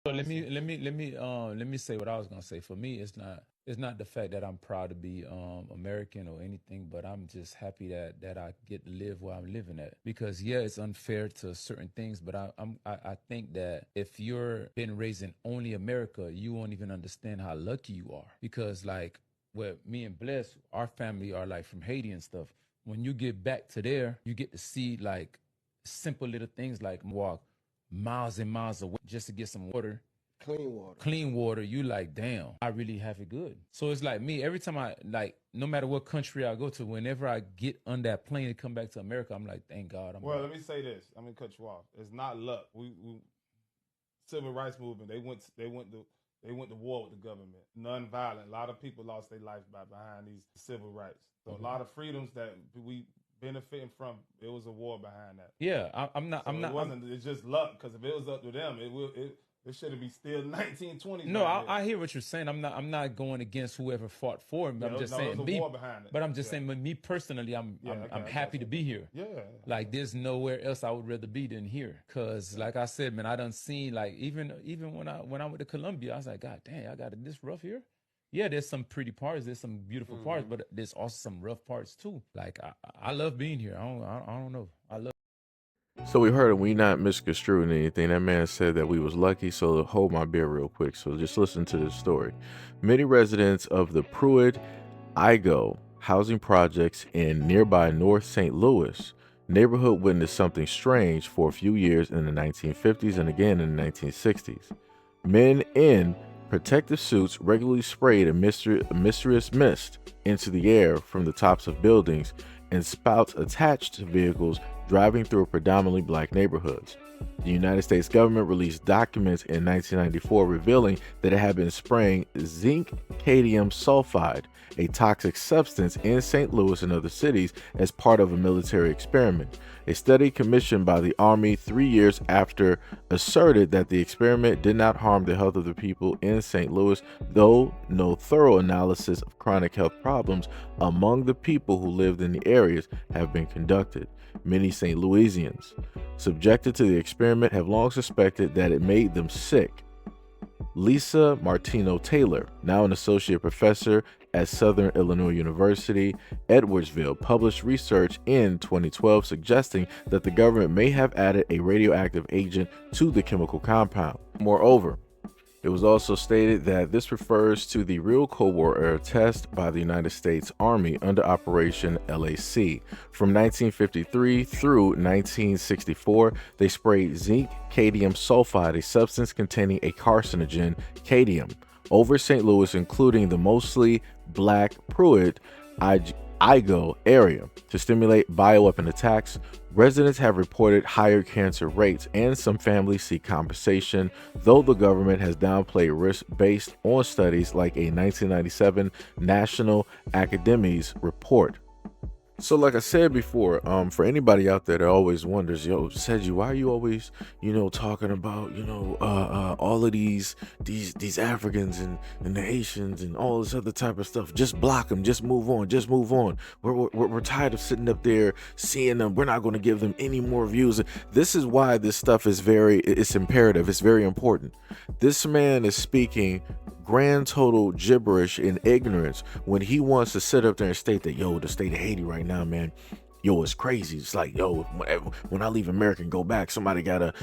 So let me say what I was gonna say. For me, it's not the fact that I'm proud to be American or anything, but I'm just happy that I get to live where I'm living at. Because yeah, it's unfair to certain things, but I think that if you're been raised in only America, you won't even understand how lucky you are. Because like where me and Bless, our family are like from Haiti and stuff. When you get back to there, you get to see like simple little things like walk miles and miles away just to get some water, Clean water. clean water. You like, damn, I really have it good. So it's like me, every time I like, no matter what country I go to, whenever I get on that plane and come back to America, I'm like, thank God. Well, let me say this. I'm gonna cut you off. It's not luck. We civil rights movement. They went to war with the government. Non-violent. A lot of people lost their life behind these civil rights. So a lot of freedoms that we benefiting from. It was a war behind that. Yeah, I'm not. So I'm not. it wasn't. It's just luck. Because if it was up to them, it should have been still 1920s. No, right I hear what you're saying. I'm not going against whoever fought for him. Yeah, I'm just no, saying there was a war behind it. But I'm just Yeah. saying, me personally, I'm Yeah, okay, I'm I happy got to be here. Yeah. Like there's nowhere else I would rather be than here. Cause like I said, man, I done seen like even when I went to Colombia, I was like, God damn, I got it this rough here. Yeah, there's some pretty parts, there's some beautiful parts, but there's also some rough parts too. Like I love being here. I don't know. I love. So we heard him. We not misconstruing anything. That man said that we was lucky. So hold my beer real quick. So just listen to this story. Many residents of the Pruitt Igo housing projects in nearby North St. Louis neighborhood witnessed something strange for a few years in the 1950s and again in the 1960s. Men in protective suits regularly sprayed a mysterious mist into the air from the tops of buildings and spouts attached to vehicles driving through predominantly black neighborhoods. The United States government released documents in 1994 revealing that it had been spraying zinc cadmium sulfide, a toxic substance, in St. Louis and other cities as part of a military experiment. A study commissioned by the Army 3 years after asserted that the experiment did not harm the health of the people in St. Louis, though no thorough analysis of chronic health problems among the people who lived in the areas have been conducted. Many St. Louisians subjected to the experiment have long suspected that it made them sick. Lisa Martino Taylor, now an associate professor at Southern Illinois University, Edwardsville, published research in 2012 suggesting that the government may have added a radioactive agent to the chemical compound. Moreover, it was also stated that this refers to the real Cold War era test by the United States Army under Operation LAC. From 1953 through 1964, they sprayed zinc cadmium sulfide, a substance containing a carcinogen, cadmium, over St. Louis, including the mostly black Pruitt Igo area to stimulate bioweapon attacks. Residents have reported higher cancer rates, and some families seek compensation, though the government has downplayed risk based on studies like a 1997 National Academies report. So like I said before, for anybody out there that always wonders, yo, Seiji, why are you always, talking about, all of these Africans and the Haitians and all this other type of stuff? Just block them, just move on, just move on. We're tired of sitting up there seeing them. We're not going to give them any more views. This is why this stuff is it's imperative. It's very important. This man is speaking grand total gibberish and ignorance when he wants to sit up there and state that, yo, the state of Haiti right now, man, yo, it's crazy. It's like, yo, when I leave America and go back, somebody gotta,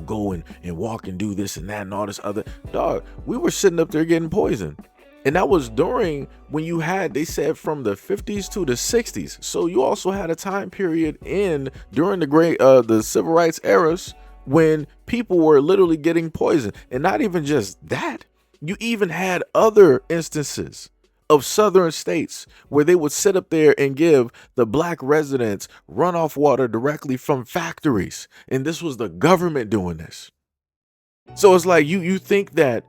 go and walk and do this and that and all this other. Dog, we were sitting up there getting poisoned. And that was during when you had, they said, from the 50s to the 60s. So you also had a time period during the civil rights eras when people were literally getting poisoned. And not even just that. You even had other instances of southern states where they would sit up there and give the black residents runoff water directly from factories. And this was the government doing this. So it's like you think that,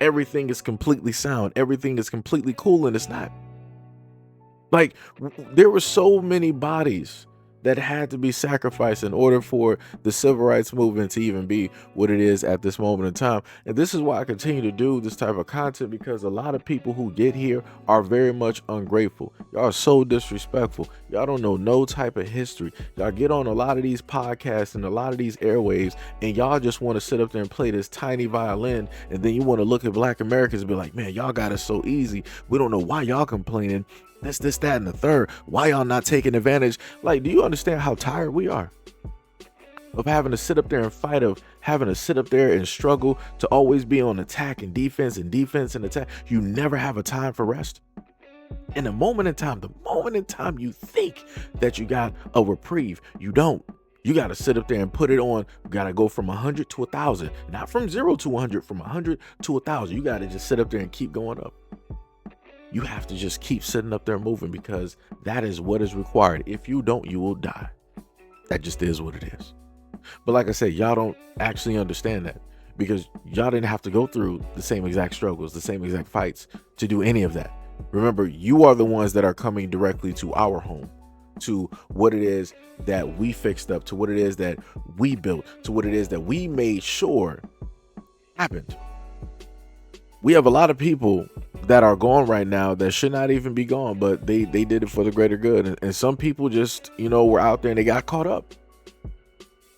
everything is completely sound, everything is completely cool, and it's not. Like, there were so many bodies that had to be sacrificed in order for the civil rights movement to even be what it is at this moment in time. And this is why I continue to do this type of content, because a lot of people who get here are very much ungrateful. Y'all are so disrespectful. Y'all don't know no type of history. Y'all get on a lot of these podcasts and a lot of these airwaves, and y'all just want to sit up there and play this tiny violin, and then you want to look at Black Americans and be like, man, y'all got it so easy. We don't know why y'all complaining. This, that, and the third. Why y'all not taking advantage? Like, do you understand how tired we are of having to sit up there and fight, of having to sit up there and struggle to always be on attack and defense and attack? You never have a time for rest. In the moment in time you think that you got a reprieve, you don't. You got to sit up there and put it on. You got to go from 100 to 1,000, not from 0 to 100, from 100 to 1,000. You got to just sit up there and keep going up. You have to just keep sitting up there moving, because that is what is required. If you don't, you will die. That just is what it is. But like I said, y'all don't actually understand that, because y'all didn't have to go through the same exact struggles, the same exact fights to do any of that. Remember, you are the ones that are coming directly to our home, to what it is that we fixed up, to what it is that we built, to what it is that we made sure happened. We have a lot of people that are gone right now that should not even be gone, but they did it for the greater good. And some people just, were out there and they got caught up.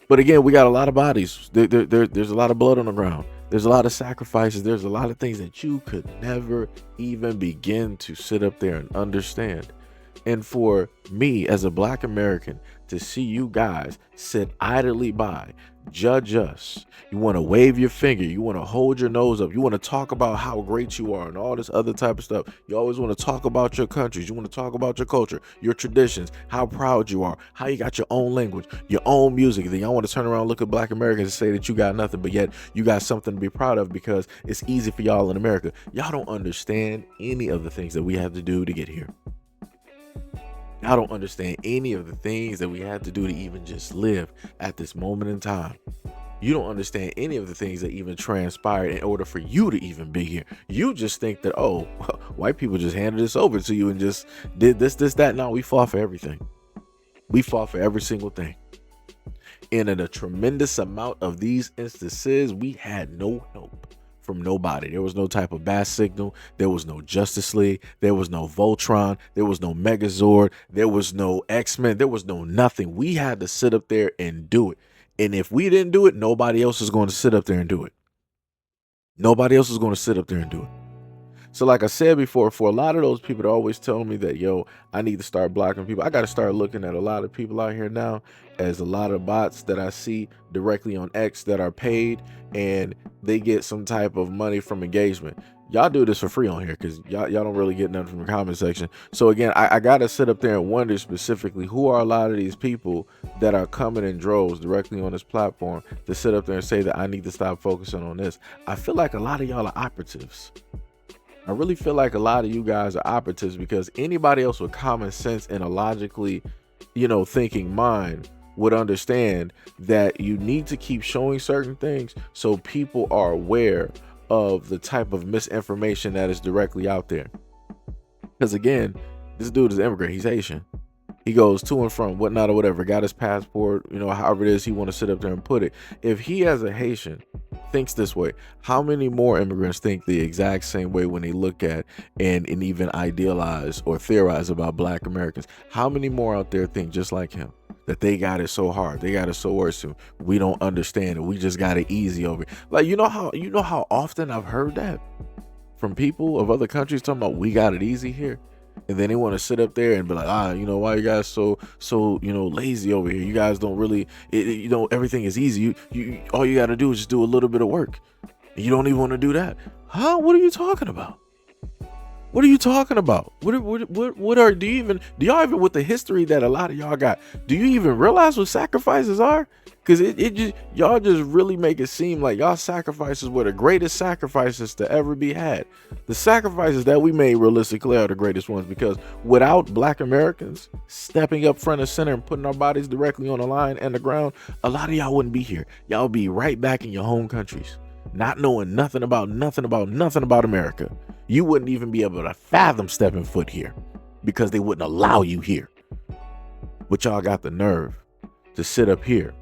But again, we got a lot of bodies. There's a lot of blood on the ground. There's a lot of sacrifices. There's a lot of things that you could never even begin to sit up there and understand. And for me as a Black American to see you guys sit idly by, judge us, you want to wave your finger, you want to hold your nose up, you want to talk about how great you are and all this other type of stuff. You always want to talk about your countries, you want to talk about your culture, your traditions, how proud you are, how you got your own language, your own music. Then y'all want to turn around and look at Black Americans and say that you got nothing, but yet you got something to be proud of because it's easy for y'all in America. Y'all don't understand any of the things that we have to do to get here. I don't understand any of the things that we had to do to even just live at this moment in time. You don't understand any of the things that even transpired in order for you to even be here. You just think that, oh, white people just handed this over to you and just did this, that. No, we fought for everything. We fought for every single thing. And in a tremendous amount of these instances, we had no help from nobody. There was no type of bat signal. There was no Justice League. There was no Voltron. There was no Megazord. There was no X-Men. There was no nothing. We had to sit up there and do it. And if we didn't do it, nobody else is going to sit up there and do it. Nobody else is going to sit up there and do it. So like I said before, for a lot of those people that always tell me that, yo, I need to start blocking people, I got to start looking at a lot of people out here now as a lot of bots that I see directly on X that are paid and they get some type of money from engagement. Y'all do this for free on here because y'all don't really get nothing from the comment section. So again, I got to sit up there and wonder specifically who are a lot of these people that are coming in droves directly on this platform to sit up there and say that I need to stop focusing on this. I feel like a lot of y'all are operatives. I really feel like a lot of you guys are operatives because anybody else with common sense and a logically, thinking mind would understand that you need to keep showing certain things so people are aware of the type of misinformation that is directly out there. Because again, this dude is an immigrant. He's Haitian. He goes to and from whatnot or whatever, got his passport, however it is he want to sit up there and put it. If he as a Haitian thinks this way, how many more immigrants think the exact same way when they look at and even idealize or theorize about Black Americans? How many more out there think just like him? That they got it so hard, they got it so worse. We don't understand it. We just got it easy over. Like, you know how often I've heard that from people of other countries talking about we got it easy here. And then they want to sit up there and be like, why you guys so lazy over here? You guys don't really, everything is easy. You all you got to do is just do a little bit of work. And you don't even want to do that. Huh? What are you talking about? What are you talking about? Do y'all even, with the history that a lot of y'all got, do you even realize what sacrifices are? Because y'all just really make it seem like y'all sacrifices were the greatest sacrifices to ever be had. The sacrifices that we made realistically are the greatest ones, because without Black Americans stepping up front and center and putting our bodies directly on the line and the ground, a lot of y'all wouldn't be here. Y'all would be right back in your home countries, not knowing nothing about America. You wouldn't even be able to fathom stepping foot here because they wouldn't allow you here. But y'all got the nerve to sit up here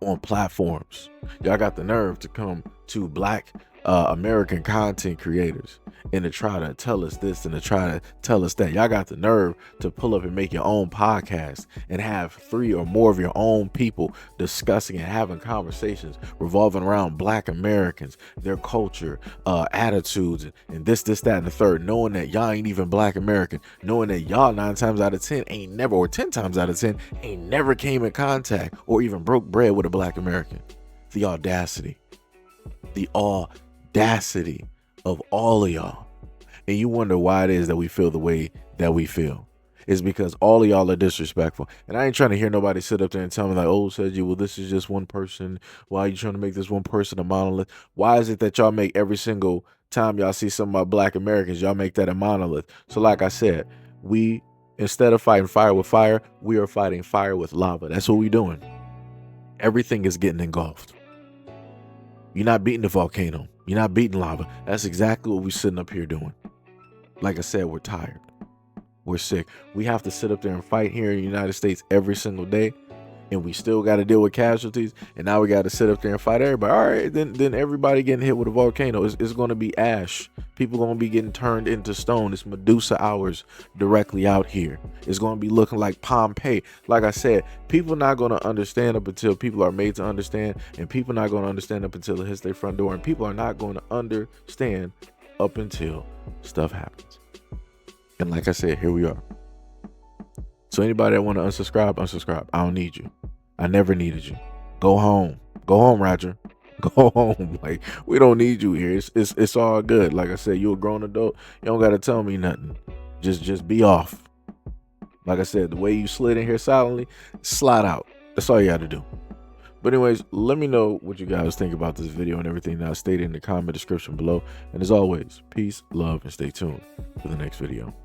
on platforms. Y'all got the nerve to come to Black American content creators and to try to tell us this and to try to tell us that. Y'all got the nerve to pull up and make your own podcast and have 3 or more of your own people discussing and having conversations revolving around Black Americans, their culture, attitudes, and this, that, and the third, knowing that y'all ain't even Black American, knowing that y'all 9 times out of 10 ain't never, or 10 times out of 10 ain't never came in contact or even broke bread with a Black American. The audacity of all of y'all. And you wonder why it is that we feel the way that we feel. It's because all of y'all are disrespectful. And I ain't trying to hear nobody sit up there and tell me like, oh, Seiji, well, this is just one person. Why are you trying to make this one person a monolith? Why is it that y'all make every single time y'all see some of my Black Americans, y'all make that a monolith? So like I said, we, instead of fighting fire with fire, we are fighting fire with lava. That's what we doing. Everything is getting engulfed. You're not beating the volcano. You're not beating lava. That's exactly what we're sitting up here doing. Like I said, we're tired. We're sick. We have to sit up there and fight here in the United States every single day. And we still got to deal with casualties. And now we got to sit up there and fight everybody. All right, then everybody getting hit with a volcano. It's going to be ash. People going to be getting turned into stone. It's Medusa hours directly out here. It's going to be looking like Pompeii. Like I said, people not going to understand up until people are made to understand. And people not going to understand up until it hits their front door. And people are not going to understand up until stuff happens. And like I said, here we are. So anybody that want to unsubscribe. I don't need you. I never needed you. Go home. Go home, Roger. Go home. Like, we don't need you here. It's all good. Like I said, you a grown adult. You don't got to tell me nothing. Just be off. Like I said, the way you slid in here silently, slide out. That's all you got to do. But anyways, let me know what you guys think about this video and everything that I stated in the comment description below. And as always, peace, love, and stay tuned for the next video.